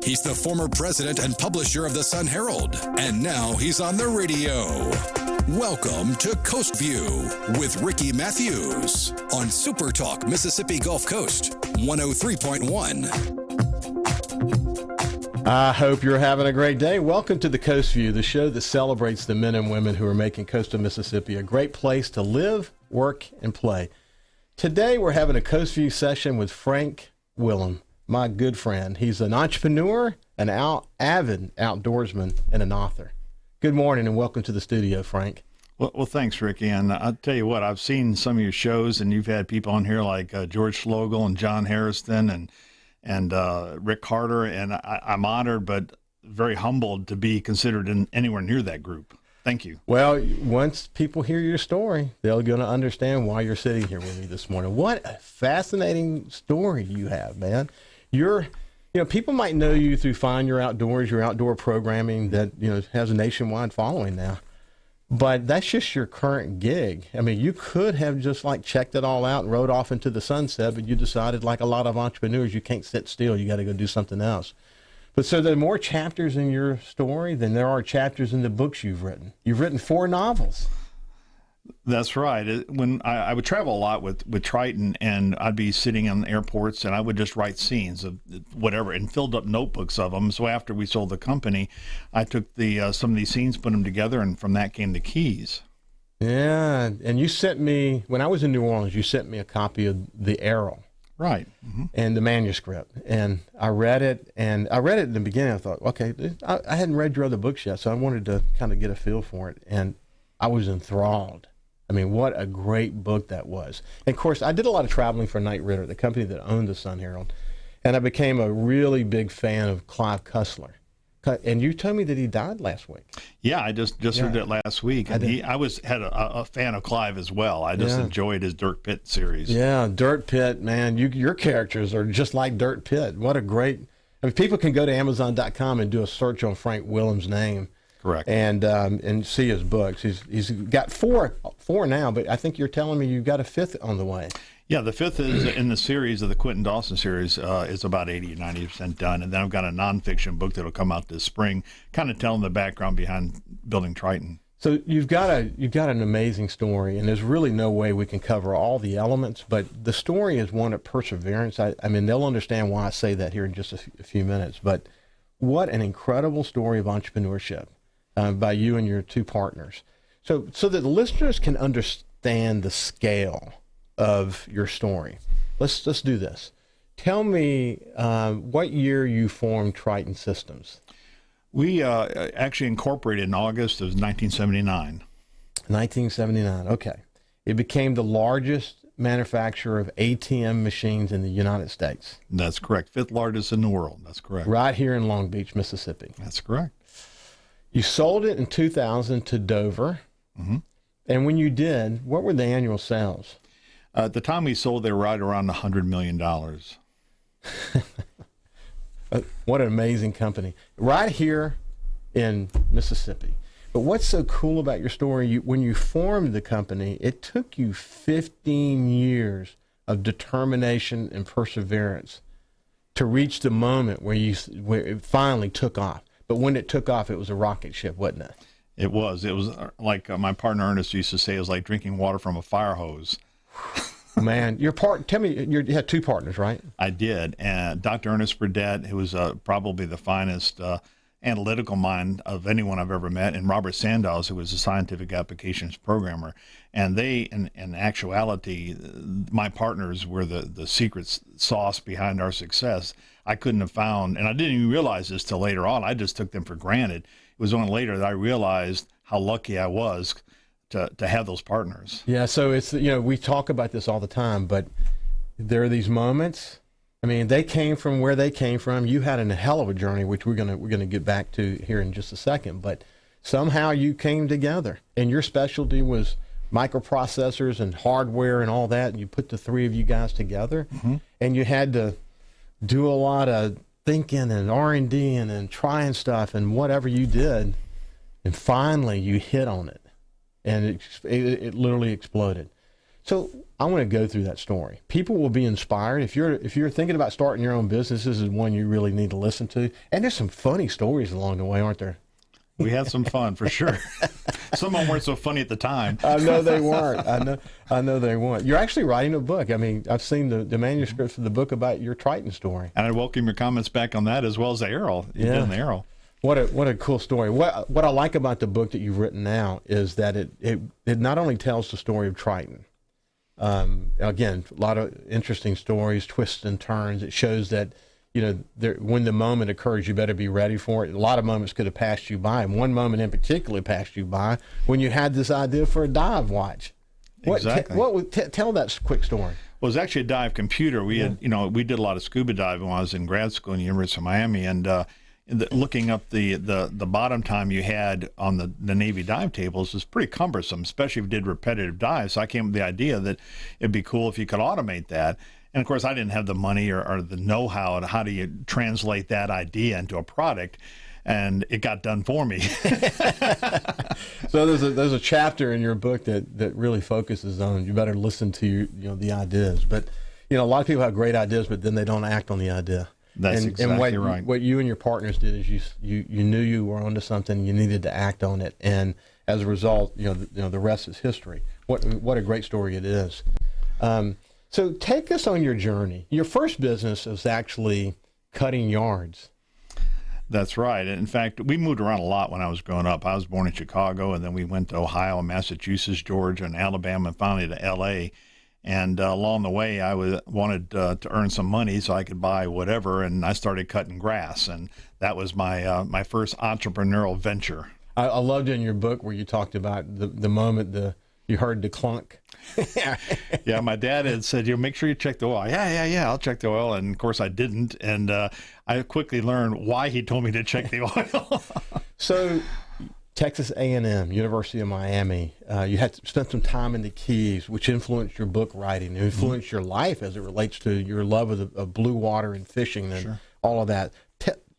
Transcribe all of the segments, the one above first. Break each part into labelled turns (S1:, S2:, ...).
S1: He's the former president and publisher of the Sun Herald, and now he's on the radio. Welcome to Coast View with Ricky Matthews on SuperTalk Mississippi Gulf Coast 103.1.
S2: I hope you're having a great day. Welcome to the Coast View, the show that celebrates the men and women who are making coastal Mississippi a great place to live, work, and play. Today we're having a Coast View session with Frank Willem, my good friend. He's an entrepreneur, an avid outdoorsman, and an author. Good morning and welcome to the studio, Frank.
S3: Well, thanks, Ricky. And I'll tell you what, I've seen some of your shows, and you've had people on here like George Schlogel and John Harrison and Rick Carter, and I'm honored but very humbled to be considered anywhere near that group. Thank you.
S2: Well, once people hear your story, they're going to understand why you're sitting here with me this morning. What a fascinating story you have, man. People might know you through Find Your Outdoors, your outdoor programming that, has a nationwide following now. But that's just your current gig. I mean, you could have just checked it all out and rode off into the sunset, but you decided, like a lot of entrepreneurs, you can't sit still. You got to go do something else. But so there are more chapters in your story than there are chapters in the books you've written. You've written 4 novels.
S3: That's right. When I would travel a lot with Triton, and I'd be sitting in airports, and I would just write scenes of whatever and filled up notebooks of them. So after we sold the company, I took some of these scenes, put them together, and from that came the keys.
S2: Yeah, and you sent me, when I was in New Orleans, you sent me a copy of The Arrow.
S3: Right. Mm-hmm.
S2: And the manuscript. And I read it in the beginning. I thought, okay, I hadn't read your other books yet, so I wanted to kind of get a feel for it. And I was enthralled. I mean, what a great book that was. And of course, I did a lot of traveling for Knight Ridder, the company that owned the Sun Herald. And I became a really big fan of Clive Cussler. And you told me that he died last week.
S3: Yeah, I just heard it last week. And I had a fan of Clive as well. I just enjoyed his Dirt Pit series.
S2: Yeah, Dirt Pit, man. Your characters are just like Dirt Pit. What a great... I mean, people can go to Amazon.com and do a search on Frank Willem's name.
S3: Correct.
S2: And see his books. He's got four now, but I think you're telling me you've got a 5th on the way.
S3: Yeah, the 5th is in the series of the Quentin Dawson series is about 80 or 90% done. And then I've got a nonfiction book that'll come out this spring, kind of telling the background behind building Triton.
S2: So you've got an amazing story, and there's really no way we can cover all the elements, but the story is one of perseverance. I mean, they'll understand why I say that here in just a few minutes, but what an incredible story of entrepreneurship by you and your 2 partners. So that the listeners can understand the scale of your story. Let's do this. Tell me what year you formed Triton Systems.
S3: We actually incorporated in August of 1979.
S2: 1979, okay. It became the largest manufacturer of ATM machines in the United States.
S3: That's correct. 5th largest in the world. That's correct.
S2: Right here in Long Beach, Mississippi.
S3: That's correct.
S2: You sold it in 2000 to Dover.
S3: Mm-hmm. And
S2: when you did, what were the annual sales?
S3: At the time we sold, they were right around $100 million.
S2: What an amazing company. Right here in Mississippi. But what's so cool about your story, when you formed the company, it took you 15 years of determination and perseverance to reach the moment where it finally took off. But when it took off, it was a rocket ship, wasn't it?
S3: It was. It was like my partner Ernest used to say, it was like drinking water from a fire hose.
S2: Man, tell me, you had 2 partners, right?
S3: I did. And Dr. Ernest Burdett, who was probably the finest analytical mind of anyone I've ever met, and Robert Sandoz, who was a scientific applications programmer. And they, in actuality, my partners were the secret sauce behind our success. I couldn't have found, and I didn't even realize this till later on. I just took them for granted. It was only later that I realized how lucky I was to have those partners. Yeah,
S2: so it's, we talk about this all the time, but there are these moments. I mean, they came from where they came from. You had a hell of a journey, which we're gonna get back to here in just a second. But somehow you came together, and your specialty was microprocessors and hardware and all that. And you put the 3 of you guys together, and you had to do a lot of thinking and R&D and trying stuff and whatever you did, and finally you hit on it, and it literally exploded. So I want to go through that story. People will be inspired. If you're thinking about starting your own business, this is one you really need to listen to. And there's some funny stories along the way, aren't there?
S3: We had some fun for sure. Some of them weren't so funny at the time.
S2: I know they weren't. I know they weren't. You're actually writing a book. I mean, I've seen the manuscript for the book about your Triton story.
S3: And I welcome your comments back on that, as well as the Arrow. You did the Arrow.
S2: What a cool story. What I like about the book that you've written now is that it not only tells the story of Triton. Again, a lot of interesting stories, twists and turns. It shows that, when the moment occurs, you better be ready for it. A lot of moments could have passed you by, and one moment in particular passed you by when you had this idea for a dive watch.
S3: Exactly.
S2: Tell that quick story.
S3: Well, it was actually a dive computer. We had, we did a lot of scuba diving when I was in grad school in the University of Miami, and looking up the bottom time you had on the Navy dive tables was pretty cumbersome, especially if you did repetitive dives. So I came up with the idea that it'd be cool if you could automate that. And of course, I didn't have the money or the know-how on how do you translate that idea into a product, and it got done for me.
S2: So there's a chapter in your book that really focuses on you better listen to the ideas. But a lot of people have great ideas, but then they don't act on the idea.
S3: That's exactly right.
S2: What you and your partners did is you knew you were onto something, you needed to act on it, and as a result, the rest is history. What a great story it is. So take us on your journey. Your first business was actually cutting yards.
S3: That's right. In fact, we moved around a lot when I was growing up. I was born in Chicago, and then we went to Ohio, Massachusetts, Georgia, and Alabama, and finally to L.A. And along the way, I wanted to earn some money so I could buy whatever, and I started cutting grass, and that was my first entrepreneurial venture.
S2: I loved in your book where you talked about the moment you heard the clunk.
S3: Yeah, my dad had said, make sure you check the oil. Yeah, I'll check the oil. And of course I didn't. And I quickly learned why he told me to check the oil.
S2: So Texas A&M, University of Miami, you had to spend some time in the Keys, which influenced your book writing, influenced your life as it relates to your love of blue water and fishing and all of that.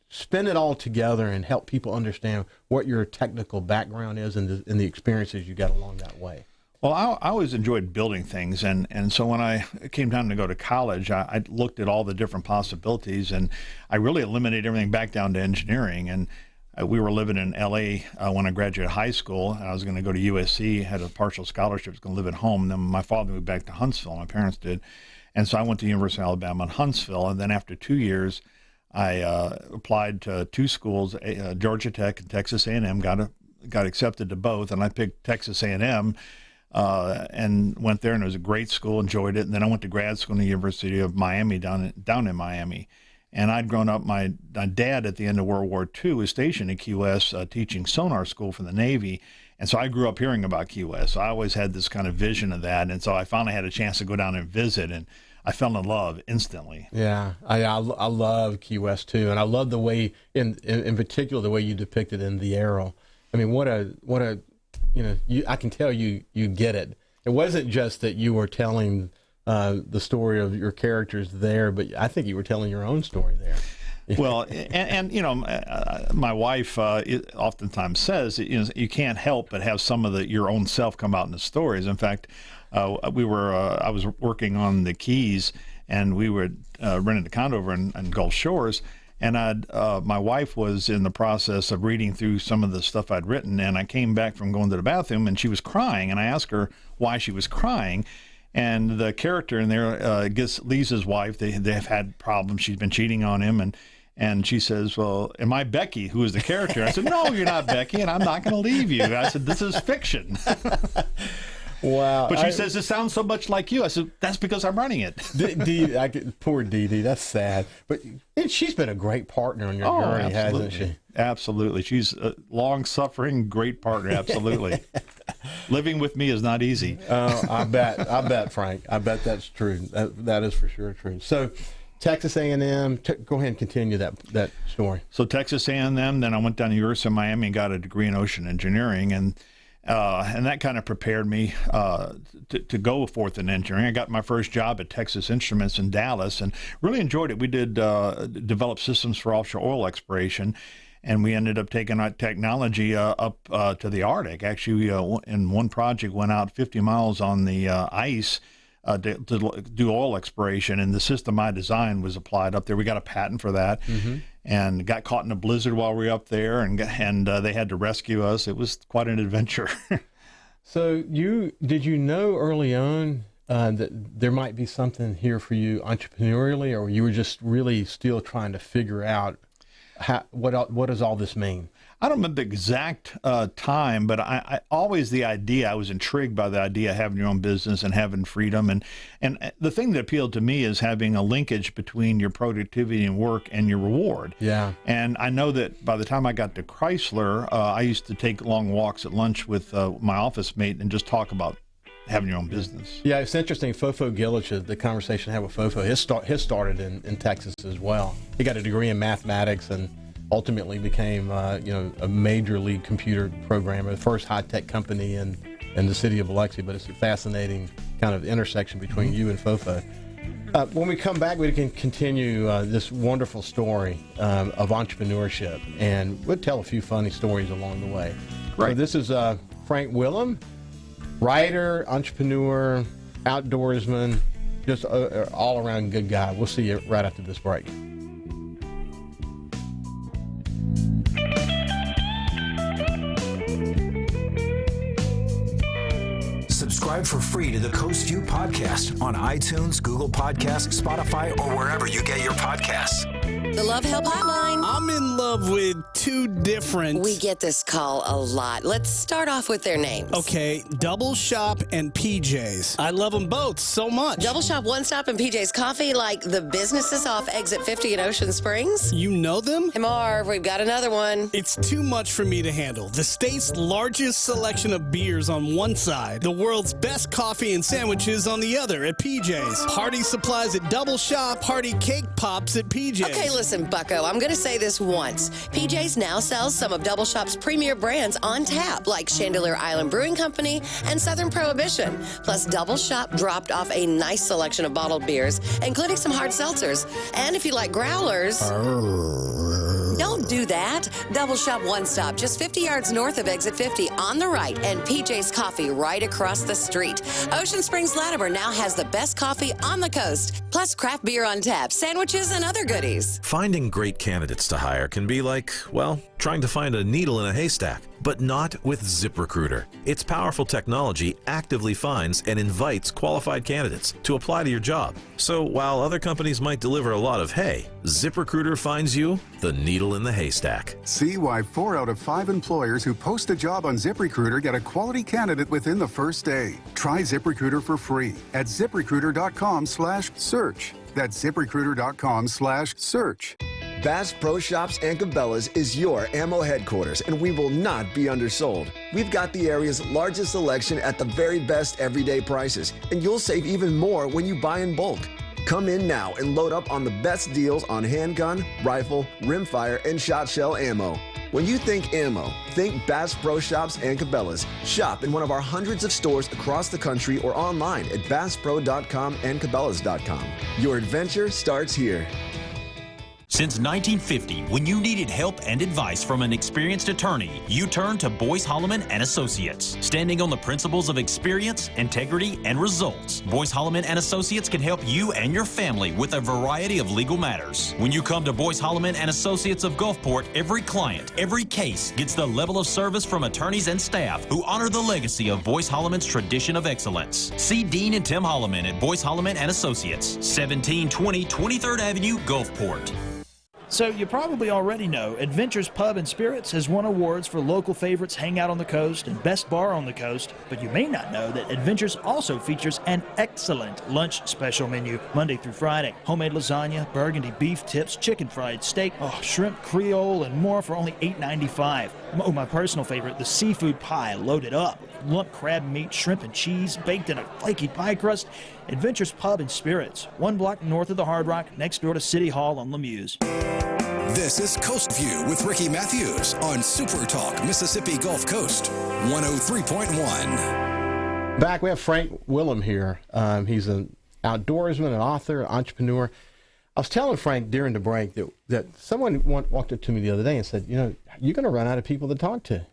S2: Spin it all together and help people understand what your technical background is and the experiences you got along that way.
S3: Well, I always enjoyed building things, and so when I came time to go to college, I looked at all the different possibilities, and I really eliminated everything back down to engineering. And we were living in L.A. When I graduated high school, and I was going to go to USC, had a partial scholarship, was going to live at home. And then my father moved back to Huntsville, my parents did, and so I went to University of Alabama in Huntsville, and then after 2 years, I applied to two schools, Georgia Tech and Texas A&M, got accepted to both, and I picked Texas A&M. And went there, and it was a great school, enjoyed it. And then I went to grad school in the University of Miami down in Miami. And I'd grown up, my dad at the end of World War II was stationed at Key West teaching sonar school for the Navy. And so I grew up hearing about Key West. So I always had this kind of vision of that. And so I finally had a chance to go down and visit, and I fell in love instantly.
S2: Yeah, I love Key West too. And I love the way, in particular, the way you depicted in The Arrow. I mean, what a I can tell you get it. It wasn't just that you were telling the story of your characters there, but I think you were telling your own story there.
S3: Well, and my wife oftentimes says you can't help but have some of your own self come out in the stories. In fact, I was working on the Keys, and we were renting a condo over in Gulf Shores. And my wife was in the process of reading through some of the stuff I'd written, and I came back from going to the bathroom, and she was crying, and I asked her why she was crying. And the character in there, I guess Lisa's wife, they have had problems. She's been cheating on him, and she says, well, am I Becky, who is the character? I said, no, you're not Becky, and I'm not going to leave you. I said, this is fiction.
S2: Wow.
S3: But she says, it sounds so much like you. I said, that's because I'm running it.
S2: Poor Dee Dee, that's sad. But she's been a great partner on your journey, hasn't she?
S3: Absolutely. She's a long-suffering, great partner, absolutely. Living with me is not easy.
S2: I bet, Frank. I bet that's true. That is for sure true. So Texas A&M, go ahead and continue that story.
S3: So Texas A&M, then I went down to the University of Miami and got a degree in ocean engineering, and that kind of prepared me to go forth in engineering. I got my first job at Texas Instruments in Dallas and really enjoyed it. We did develop systems for offshore oil exploration. and we ended up taking our technology up to the Arctic. Actually, in one project, went out 50 miles on the ice to do oil exploration, and the system I designed was applied up there. We got a patent for that, and got caught in a blizzard while we were up there, and they had to rescue us. It was quite an adventure.
S2: So did you know early on that there might be something here for you entrepreneurially, or you were just really still trying to figure out what does all this mean?
S3: I don't remember the exact time, but I always I was intrigued by the idea of having your own business and having freedom. And the thing that appealed to me is having a linkage between your productivity and work and your reward.
S2: Yeah.
S3: And I know that by the time I got to Chrysler, I used to take long walks at lunch with my office mate and just talk about having your own business.
S2: Yeah, it's interesting. Fofo Gillich, the conversation I had with Fofo, his started in Texas as well. He got a degree in mathematics and ultimately became a major league computer programmer, the first high-tech company in the city of Biloxi. But it's a fascinating kind of intersection between you and Fofo. When we come back, we can continue this wonderful story of entrepreneurship, and we'll tell a few funny stories along the way.
S3: Right.
S2: So this is Frank Willem, writer, entrepreneur, outdoorsman, just an all-around good guy. We'll see you right after this break.
S4: Subscribe for free to the Coast View podcast on iTunes, Google Podcasts, Spotify, or wherever you get your podcasts.
S5: The Love Help Hotline.
S6: I'm in love with two different...
S5: We get this call a lot. Let's start off with their names.
S6: Okay, Double Shop and PJ's. I love them both so much.
S5: Double Shop, One Stop, and PJ's Coffee, like the businesses off Exit 50 in Ocean Springs.
S6: You know them?
S5: Hey, Marv, we've got another one.
S6: It's too much for me to handle. The state's largest selection of beers on one side, the world's best coffee and sandwiches on the other at PJ's. Party supplies at Double Shop, party cake pops at PJ's.
S5: Okay, listen, Bucko, I'm going to say this once. PJ's now sells some of Double Shop's premier brands on tap, like Chandelier Island Brewing Company and Southern Prohibition. Plus, Double Shop dropped off a nice selection of bottled beers, including some hard seltzers. And if you like growlers... Don't do that. Double Shop One Stop, just 50 yards north of Exit 50 on the right, and PJ's Coffee right across the street. Ocean Springs Latimer now has the best coffee on the coast, plus craft beer on tap, sandwiches, and other goodies.
S7: Finding great candidates to hire can be like, well, trying to find a needle in a haystack, but not with ZipRecruiter. Its powerful technology actively finds and invites qualified candidates to apply to your job. So while other companies might deliver a lot of hay, ZipRecruiter finds you the needle in the haystack.
S8: See why 4 out of 5 employers who post a job on ZipRecruiter get a quality candidate within the first day. Try ZipRecruiter for free at ZipRecruiter.com/search. That's ZipRecruiter.com/search.
S9: Bass Pro Shops and Cabela's is your ammo headquarters, and we will not be undersold. We've got the area's largest selection at the very best everyday prices, and you'll save even more when you buy in bulk. Come in now and load up on the best deals on handgun, rifle, rimfire, and shot shell ammo. When you think ammo, think Bass Pro Shops and Cabela's. Shop in one of our hundreds of stores across the country or online at BassPro.com and Cabela's.com. Your adventure starts here.
S10: Since 1950, when you needed help and advice from an experienced attorney, you turned to Boyce Holloman and Associates. Standing on the principles of experience, integrity, and results, Boyce Holloman and Associates can help you and your family with a variety of legal matters. When you come to Boyce Holloman and Associates of Gulfport, every client, every case gets the level of service from attorneys and staff who honor the legacy of Boyce Holloman's tradition of excellence. See Dean and Tim Holloman at Boyce Holloman and Associates, 1720 23rd Avenue, Gulfport.
S11: So you probably already know Adventures Pub and Spirits has won awards for local favorites Hangout on the Coast and Best Bar on the Coast, but you may not know that Adventures also features an excellent lunch special menu Monday through Friday. Homemade lasagna, burgundy beef tips, chicken fried steak, shrimp creole, and more for only $8.95. Oh, my personal favorite, the seafood pie loaded up with lump crab meat, shrimp, and cheese baked in a flaky pie crust. Adventures Pub and Spirits, 1 block north of the Hard Rock, next door to City Hall on Lemuse.
S1: This is Coast View with Ricky Matthews on SuperTalk Mississippi Gulf Coast 103.1.
S2: Back, we have Frank Willem here. He's an outdoorsman, an author, an entrepreneur. I was telling Frank during the break that someone walked up to me the other day and said, you're going to run out of people to talk to.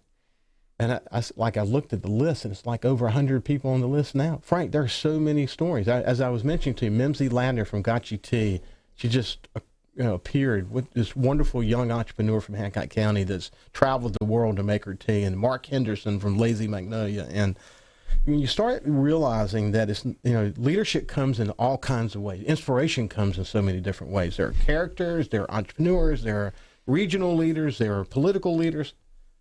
S2: And I looked at the list, and it's like over 100 people on the list now. Frank, there are so many stories. As I was mentioning to you, Mimsy Ladner from Gotcha Tea, she just appeared with this wonderful young entrepreneur from Hancock County that's traveled the world to make her tea, and Mark Henderson from Lazy Magnolia. And when you start realizing that it's leadership comes in all kinds of ways. Inspiration comes in so many different ways. There are characters, there are entrepreneurs, there are regional leaders, there are political leaders.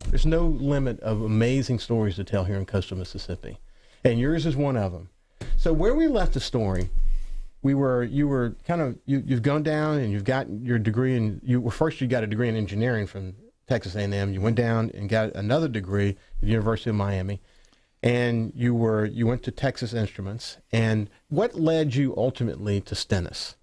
S2: There's no limit of amazing stories to tell here in coastal Mississippi, and yours is one of them. So where we left the story, you've gone down and you've got your degree in you got a degree in engineering from Texas A&M. You went down and got another degree at the University of Miami, and you went to Texas Instruments. And what led you ultimately to Stennis?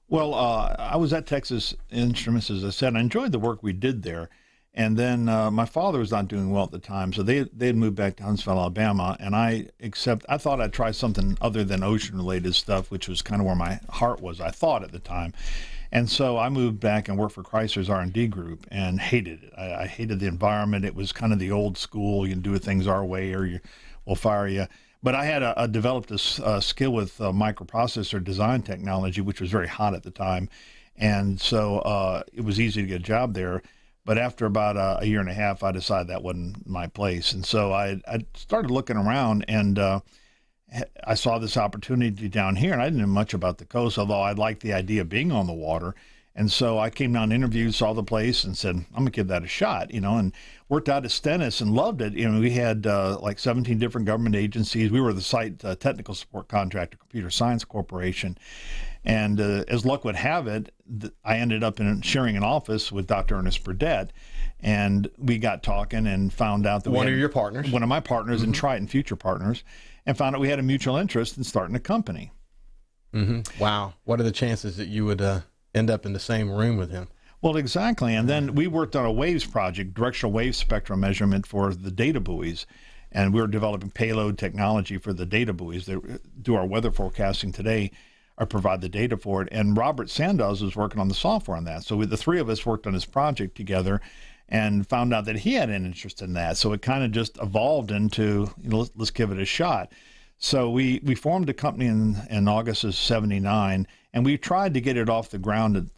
S3: Well, I was at Texas Instruments, as I said. I enjoyed the work we did there. And then my father was not doing well at the time, so they had moved back to Huntsville, Alabama, and I thought I'd try something other than ocean-related stuff, which was kind of where my heart was, I thought, at the time. And so I moved back and worked for Chrysler's R&D group and hated it. I hated the environment. It was kind of the old school, you can do things our way or we'll fire you. But I had developed a skill with microprocessor design technology, which was very hot at the time. And so it was easy to get a job there. But after about a year and a half, I decided that wasn't my place. And so I started looking around, and I saw this opportunity down here, and I didn't know much about the coast, although I liked the idea of being on the water. And so I came down, interviewed, saw the place, and said, I'm going to give that a shot, and worked out at Stennis and loved it. We had like 17 different government agencies. We were the site technical support contractor, Computer Science Corporation. And as luck would have it, I ended up sharing an office with Dr. Ernest Burdett, and we got talking and found out that
S2: one of your partners,
S3: one of my partners, and Triton future partners, and found out we had a mutual interest in starting a company.
S2: Mm-hmm. Wow, what are the chances that you would end up in the same room with him?
S3: Well, exactly. And then we worked on a waves project, directional wave spectrum measurement for the data buoys. And we were developing payload technology for the data buoys that do our weather forecasting today, or provide the data for it. And Robert Sandoz was working on the software on that. So the three of us worked on this project together and found out that he had an interest in that. So it kind of just evolved into, let's give it a shot. So we formed a company in August of '79, and we tried to get it off the ground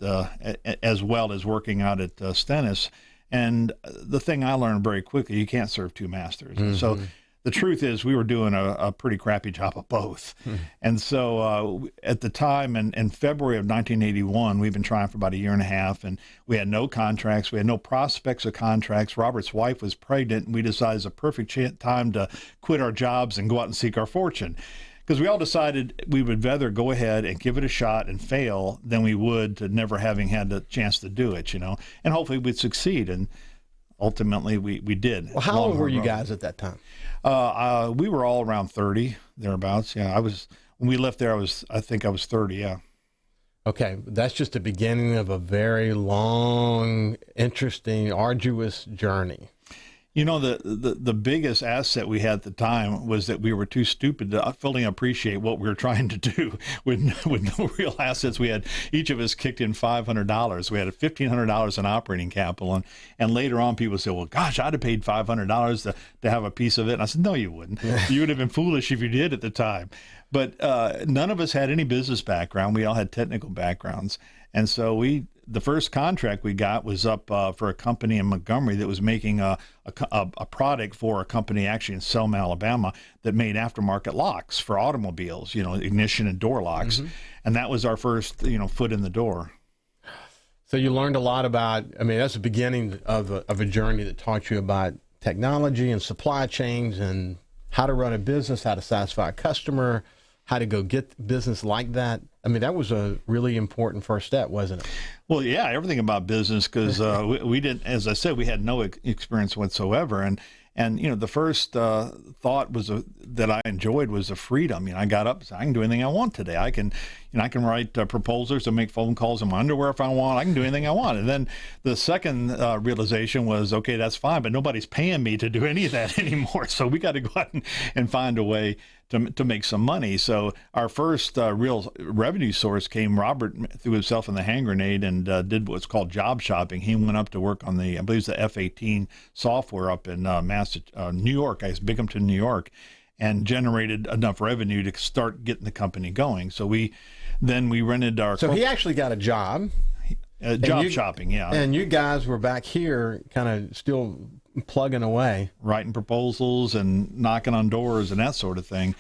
S3: as well as working out at Stennis. And the thing I learned very quickly, you can't serve two masters. Mm-hmm. So the truth is we were doing a pretty crappy job of both. And so at the time, in February of 1981, we've been trying for about a year and a half, and we had no contracts. We had no prospects of contracts. Robert's wife was pregnant, and we decided it was a perfect time to quit our jobs and go out and seek our fortune. Because we all decided we would rather go ahead and give it a shot and fail than we would to never having had the chance to do it, and hopefully we'd succeed. And ultimately we did.
S2: Well, how old were you guys at that time?
S3: We were all around 30, thereabouts. Yeah, when we left there, I think I was 30, yeah.
S2: Okay, that's just the beginning of a very long, interesting, arduous journey.
S3: The biggest asset we had at the time was that we were too stupid to fully appreciate what we were trying to do with no real assets. We had, each of us kicked in $500. We had $1,500 in operating capital. And later on, people said, well, gosh, I'd have paid $500 to have a piece of it. And I said, no, you wouldn't. You would have been foolish if you did at the time. But none of us had any business background. We all had technical backgrounds. And so the first contract we got was up for a company in Montgomery that was making a product for a company actually in Selma, Alabama, that made aftermarket locks for automobiles, ignition and door locks. Mm-hmm. And that was our first, foot in the door.
S2: So you learned a lot about, that's the beginning of a journey that taught you about technology and supply chains and how to run a business, how to satisfy a customer, how to go get business like that. That was a really important first step, wasn't it?
S3: Well, yeah, everything about business, because we didn't, as I said, we had no experience whatsoever. And the first thought was that I enjoyed was the freedom. I got up and said, I can do anything I want today. I can write proposals and make phone calls in my underwear if I want. I can do anything I want. And then the second realization was, okay, that's fine, but nobody's paying me to do any of that anymore. So we got to go out and find a way to make some money. So our first real revenue source came. Robert threw himself in the hand grenade and did what's called job shopping. He went up to work on the, I believe it's the F-18 software up in New York, Binghamton, New York, and generated enough revenue to start getting the company going. So we rented our.
S2: So he actually got a job.
S3: Job shopping, yeah.
S2: And you guys were back here kind of still plugging away.
S3: Writing proposals and knocking on doors and that sort of thing.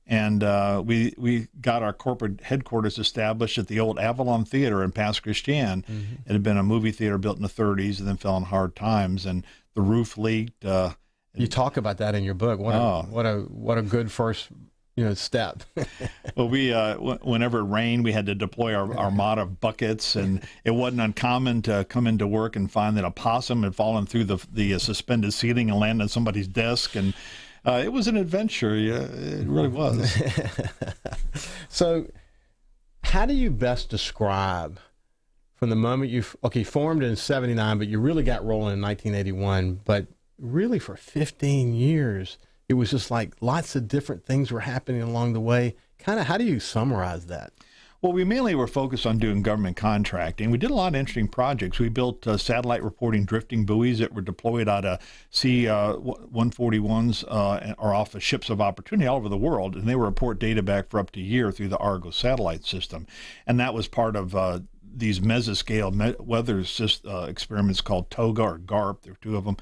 S3: And we got our corporate headquarters established at the old Avalon Theater in Pass Christian. Mm-hmm. It had been a movie theater built in the 30s and then fell in hard times, and the roof leaked.
S2: You talk about that in your book. What a good first step.
S3: Well, we whenever it rained, we had to deploy our armada of buckets, and it wasn't uncommon to come into work and find that a possum had fallen through the suspended ceiling and landed on somebody's desk, and it was an adventure. Yeah, it really was.
S2: So, how do you best describe from the moment you formed in '79, but you really got rolling in 1981, but really for 15 years? It was just like lots of different things were happening along the way. Kind of, how do you summarize that?
S3: Well, we mainly were focused on doing government contracting. We did a lot of interesting projects. We built satellite reporting drifting buoys that were deployed out of C-141s or off of ships of opportunity all over the world, and they would report data back for up to a year through the Argo satellite system. And that was part of these mesoscale weather experiments called TOGA or GARP. There were two of them.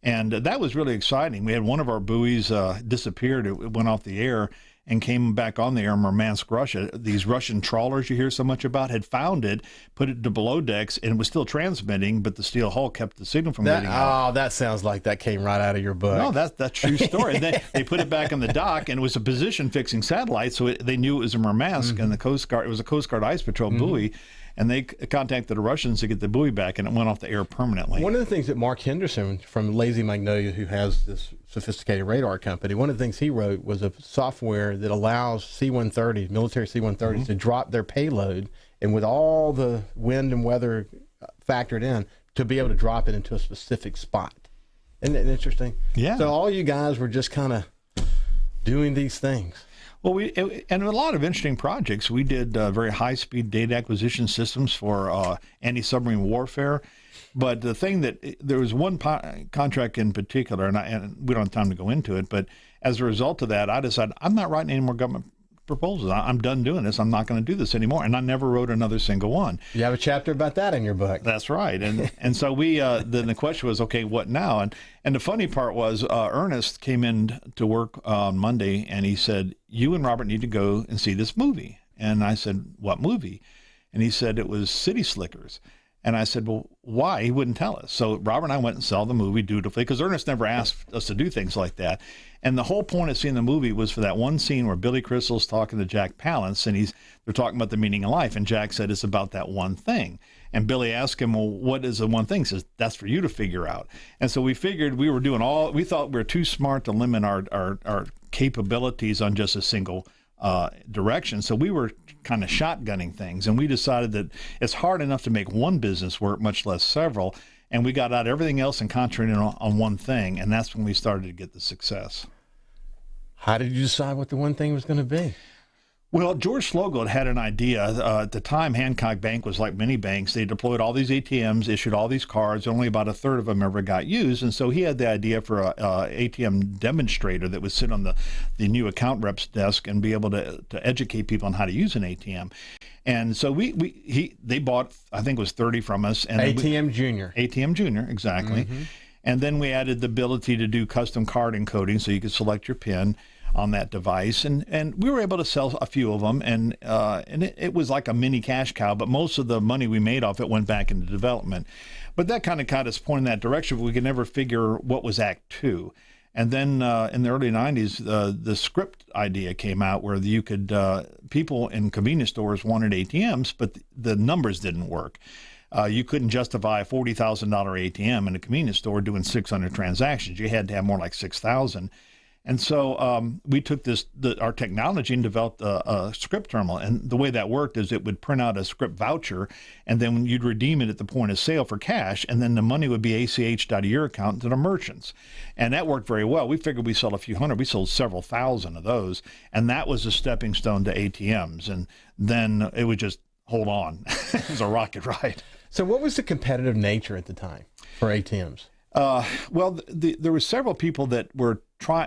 S3: And that was really exciting. We had one of our buoys disappeared. It went off the air and came back on the air in Murmansk, Russia. These Russian trawlers you hear so much about had found it, put it to below decks, and it was still transmitting, but the steel hull kept the signal from getting out.
S2: Oh, that sounds like that came right out of your book.
S3: No, that's true story. And then they put it back on the dock, and it was a position-fixing satellite, so they knew it was in Murmansk, and the Coast Guard, it was a Coast Guard Ice Patrol buoy. And they contacted the Russians to get the buoy back, and it went off the air permanently.
S2: One of the things that Mark Henderson from Lazy Magnolia, who has this sophisticated radar company, one of the things he wrote was a software that allows C-130s, military C-130s, to drop their payload, and with all the wind and weather factored in, to be able to drop it into a specific spot. Isn't it interesting?
S3: Yeah.
S2: So all you guys were just kind of doing these things.
S3: Well, and a lot of interesting projects. We did very high-speed data acquisition systems for anti-submarine warfare. But the thing there was one contract in particular, and we don't have time to go into it, but as a result of that, I decided I'm not writing any more government proposals. I'm done doing this. I'm not going to do this anymore. And I never wrote another single one.
S2: You have a chapter about that in your book.
S3: That's right. And so we then the question was, okay, what now? And the funny part was Ernest came in to work on Monday, and he said, you and Robert need to go and see this movie. And I said, what movie? And he said it was City Slickers. And I said, well, why? He wouldn't tell us. So Robert and I went and saw the movie dutifully, because Ernest never asked us to do things like that. And the whole point of seeing the movie was for that one scene where Billy Crystal's talking to Jack Palance, and they're talking about the meaning of life. And Jack said, it's about that one thing. And Billy asked him, well, what is the one thing? He says, that's for you to figure out. And so we figured we thought we were too smart to limit our capabilities on just a single direction. So we were kind of shotgunning things, and we decided that it's hard enough to make one business work, much less several. And we got out everything else and concentrated on one thing, and that's when we started to get the success.
S2: How did you decide what the one thing was going to be?
S3: Well, George Slogold had an idea. At the time, Hancock Bank was like many banks. They deployed all these ATMs, issued all these cards. Only about a third of them ever got used. And so he had the idea for a ATM demonstrator that would sit on the new account rep's desk and be able to educate people on how to use an ATM. And so they bought, I think it was 30 from us. And
S2: ATM Junior.
S3: ATM Junior, exactly. Mm-hmm. And then we added the ability to do custom card encoding, so you could select your PIN on that device, and we were able to sell a few of them, and it was like a mini cash cow, but most of the money we made off it went back into development. But that kind of got us pointing that direction, but we could never figure what was Act Two. And then in the early 90s, the script idea came out where you could, people in convenience stores wanted ATMs, but the numbers didn't work. You couldn't justify a $40,000 ATM in a convenience store doing 600 transactions. You had to have more like 6,000. And so we took our technology and developed a script terminal. And the way that worked is it would print out a script voucher, and then you'd redeem it at the point of sale for cash, and then the money would be ACH'd out of your account to the merchants. And that worked very well. We figured we sold a few hundred. We sold several thousand of those, and that was a stepping stone to ATMs. And then it would just hold on. It was a rocket ride.
S2: So what was the competitive nature at the time for ATMs?
S3: Well, there were several people that were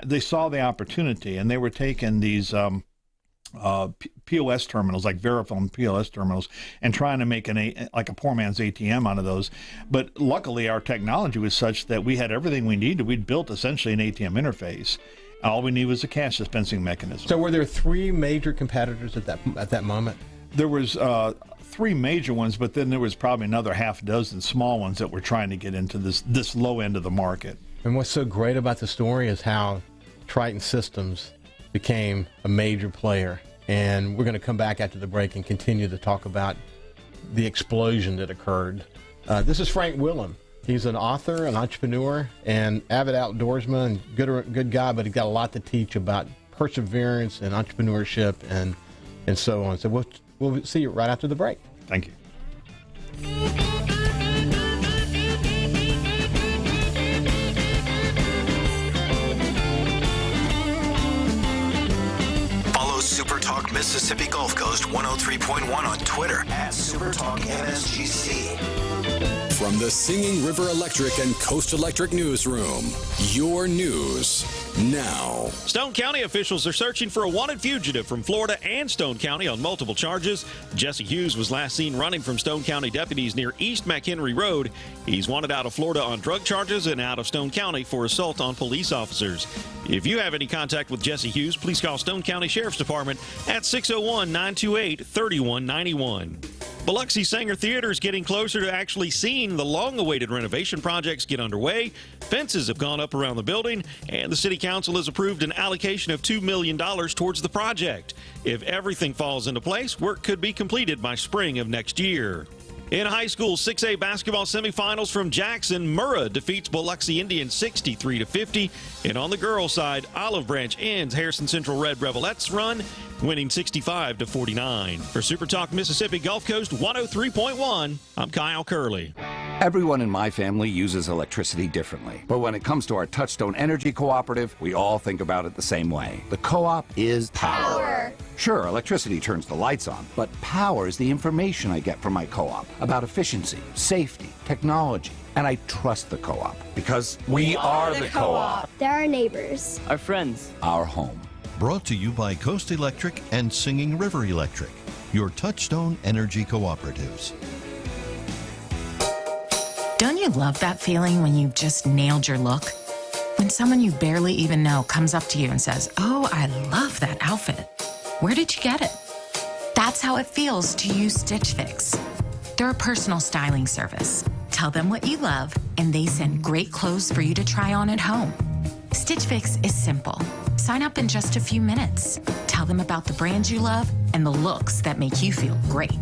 S3: they saw the opportunity, and they were taking these POS terminals, like Verifone POS terminals, and trying to make like a poor man's ATM out of those. But luckily, our technology was such that we had everything we needed. We'd built essentially an ATM interface. All we needed was a cash dispensing mechanism.
S2: So were there three major competitors at that moment?
S3: There was three major ones, but then there was probably another half dozen small ones that were trying to get into this low end of the market.
S2: And what's so great about the story is how Triton Systems became a major player. And we're going to come back after the break and continue to talk about the explosion that occurred. This is Frank Willem. He's an author, an entrepreneur, and avid outdoorsman, and good guy, but he's got a lot to teach about perseverance and entrepreneurship and so on. So we'll see you right after the break.
S3: Thank you.
S4: Follow SuperTalk Mississippi Gulf Coast 103.1 on Twitter at SuperTalk MSGC.
S1: From the Singing River Electric and Coast Electric Newsroom, your news now.
S10: Stone County officials are searching for a wanted fugitive from Florida and Stone County on multiple charges. Jesse Hughes was last seen running from Stone County deputies near East McHenry Road. He's wanted out of Florida on drug charges and out of Stone County for assault on police officers. If you have any contact with Jesse Hughes, please call Stone County Sheriff's Department at 601-928-3191. Biloxi Sanger Theater is getting closer to actually seeing the long-awaited renovation projects get underway. Fences have gone up around the building, and the City Council has approved an allocation of $2 million towards the project. If everything falls into place, work could be completed by spring of next year. In high school 6A basketball semifinals from Jackson, Murrah defeats Biloxi Indians 63-50. And on the girls' side, Olive Branch ends Harrison Central Red Revellettes' run, winning 65-49. For SuperTalk Mississippi Gulf Coast 103.1, I'm Kyle Curley.
S12: Everyone in my family uses electricity differently. But when it comes to our Touchstone Energy Cooperative, we all think about it the same way. The co-op is power. Sure, electricity turns the lights on, but power is the information I get from my co-op about efficiency, safety, technology. And I trust the co-op because we are the co-op.
S13: They're our neighbors.
S12: Our friends. Our home.
S14: Brought to you by Coast Electric and Singing River Electric, your Touchstone Energy Cooperatives.
S15: Don't you love that feeling when you've just nailed your look? When someone you barely even know comes up to you and says, "Oh, I love that outfit. Where did you get it?" That's how it feels to use Stitch Fix. They're a personal styling service. Tell them what you love, and they send great clothes for you to try on at home. Stitch Fix is simple. Sign up in just a few minutes. Tell them about the brands you love and the looks that make you feel great.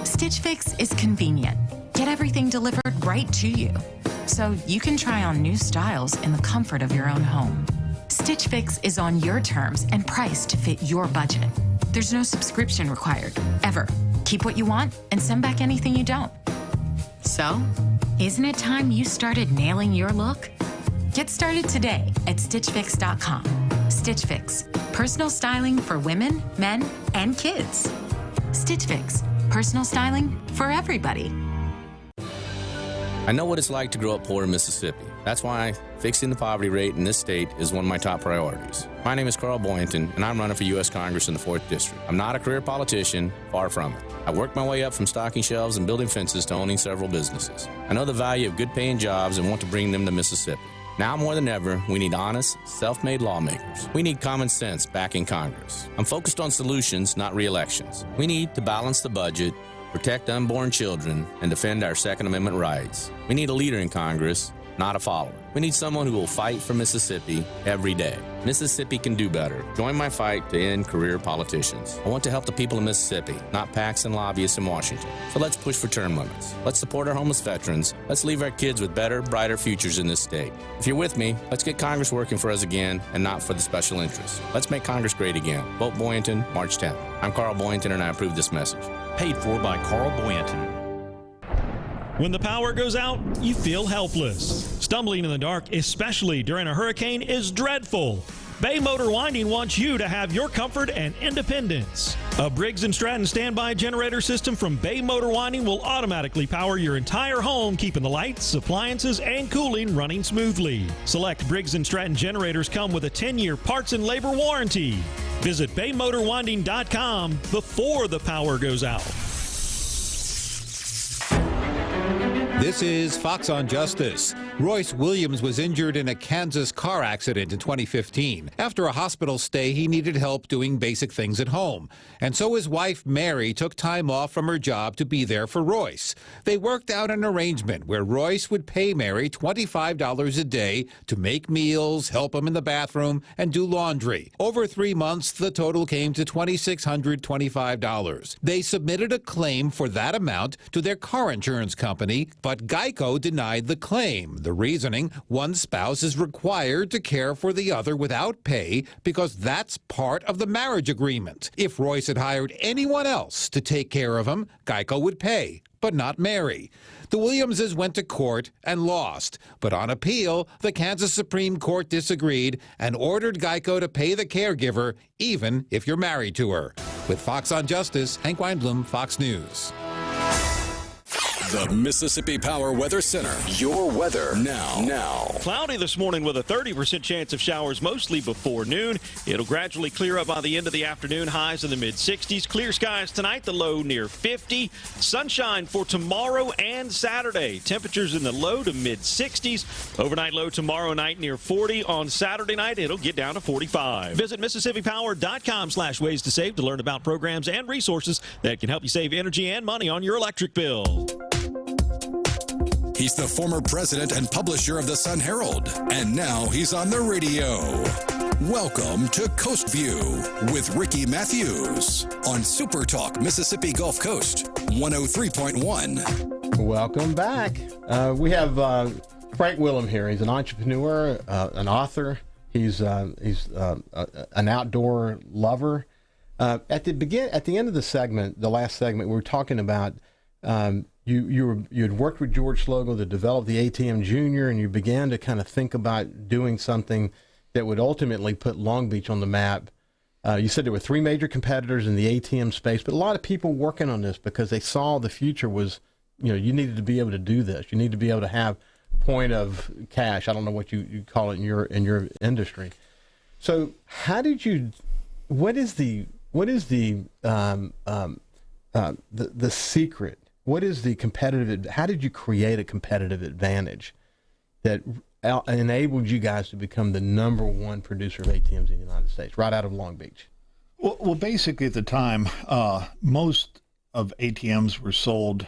S15: Stitch Fix is convenient. Get everything delivered right to you, so you can try on new styles in the comfort of your own home. Stitch Fix is on your terms and priced to fit your budget. There's no subscription required, ever. Keep what you want and send back anything you don't. So, isn't it time you started nailing your look? Get started today at StitchFix.com. Stitch Fix, personal styling for women, men, and kids. Stitch Fix, personal styling for everybody.
S16: I know what it's like to grow up poor in Mississippi. That's why fixing the poverty rate in this state is one of my top priorities. My name is Carl Boynton, and I'm running for U.S. Congress in the 4th District. I'm not a career politician, far from it. I worked my way up from stocking shelves and building fences to owning several businesses. I know the value of good-paying jobs and want to bring them to Mississippi. Now more than ever, we need honest, self-made lawmakers. We need common sense back in Congress. I'm focused on solutions, not re-elections. We need to balance the budget, protect unborn children, and defend our Second Amendment rights. We need a leader in Congress not a follower. We need someone who will fight for Mississippi every day. Mississippi can do better. Join my fight to end career politicians. I want to help the people of Mississippi, not PACs and lobbyists in Washington. So let's push for term limits. Let's support our homeless veterans. Let's leave our kids with better, brighter futures in this state. If you're with me, let's get Congress working for us again and not for the special interests. Let's make Congress great again. Vote Boynton, March 10th. I'm Carl Boynton, and I approve this message.
S10: Paid for by Carl Boynton.
S13: When the power goes out, you feel helpless. Stumbling in the dark, especially during a hurricane, is dreadful. Bay Motor Winding wants you to have your comfort and independence. A Briggs & Stratton standby generator system from Bay Motor Winding will automatically power your entire home, keeping the lights, appliances, and cooling running smoothly. Select Briggs & Stratton generators come with a 10-year parts and labor warranty. Visit baymotorwinding.com before the power goes out.
S17: This is Fox on Justice. Royce Williams was injured in a Kansas car accident in 2015. After a hospital stay, he needed help doing basic things at home. And so his wife, Mary, took time off from her job to be there for Royce. They worked out an arrangement where Royce would pay Mary $25 a day to make meals, help him in the bathroom, and do laundry. Over 3 months, the total came to $2,625. They submitted a claim for that amount to their car insurance company, but Geico denied the claim. The reasoning, one spouse is required to care for the other without pay because that's part of the marriage agreement. If Royce had hired anyone else to take care of him, Geico would pay, but not Mary. The Williamses went to court and lost, but on appeal, the Kansas Supreme Court disagreed and ordered Geico to pay the caregiver even if you're married to her. With Fox on Justice, Hank Weinblum, Fox News.
S1: The Mississippi Power Weather Center. Your weather now.
S13: Cloudy this morning with a 30% chance of showers mostly before noon. It'll gradually clear up by the end of the afternoon. Highs in the mid-60s. Clear skies tonight, the low near 50. Sunshine for tomorrow and Saturday. Temperatures in the low to mid-60s. Overnight low tomorrow night near 40. On Saturday night, it'll get down to 45. Visit MississippiPower.com/ways to save to learn about programs and resources that can help you save energy and money on your electric bill.
S1: He's the former president and publisher of the Sun Herald, and now he's on the radio. Welcome to Coast View with Ricky Matthews on SuperTalk Mississippi Gulf Coast 103.1.
S2: Welcome back. We have Frank Willem here. He's an entrepreneur, an author. He's an outdoor lover. At the end of the segment, the last segment, we were talking about you had worked with George Slogel to develop the ATM Junior, and you began to kind of think about doing something that would ultimately put Long Beach on the map. You said there were 3 major competitors in the ATM space, but a lot of people working on this because they saw the future was, you needed to be able to do this. You need to be able to have point of cash. I don't know what you call it in your industry. So how did you? What is the secret? What is the competitive? How did you create a competitive advantage that enabled you guys to become the #1 producer of ATMs in the United States, right out of Long Beach?
S3: Well, basically at the time, most of ATMs were sold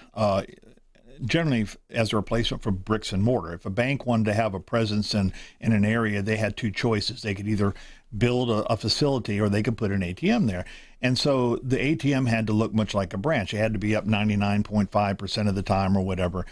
S3: generally as a replacement for bricks and mortar. If a bank wanted to have a presence in an area, they had 2 choices. They could either build a facility or they could put an ATM there. And so the ATM had to look much like a branch. It had to be up 99.5% of the time or whatever.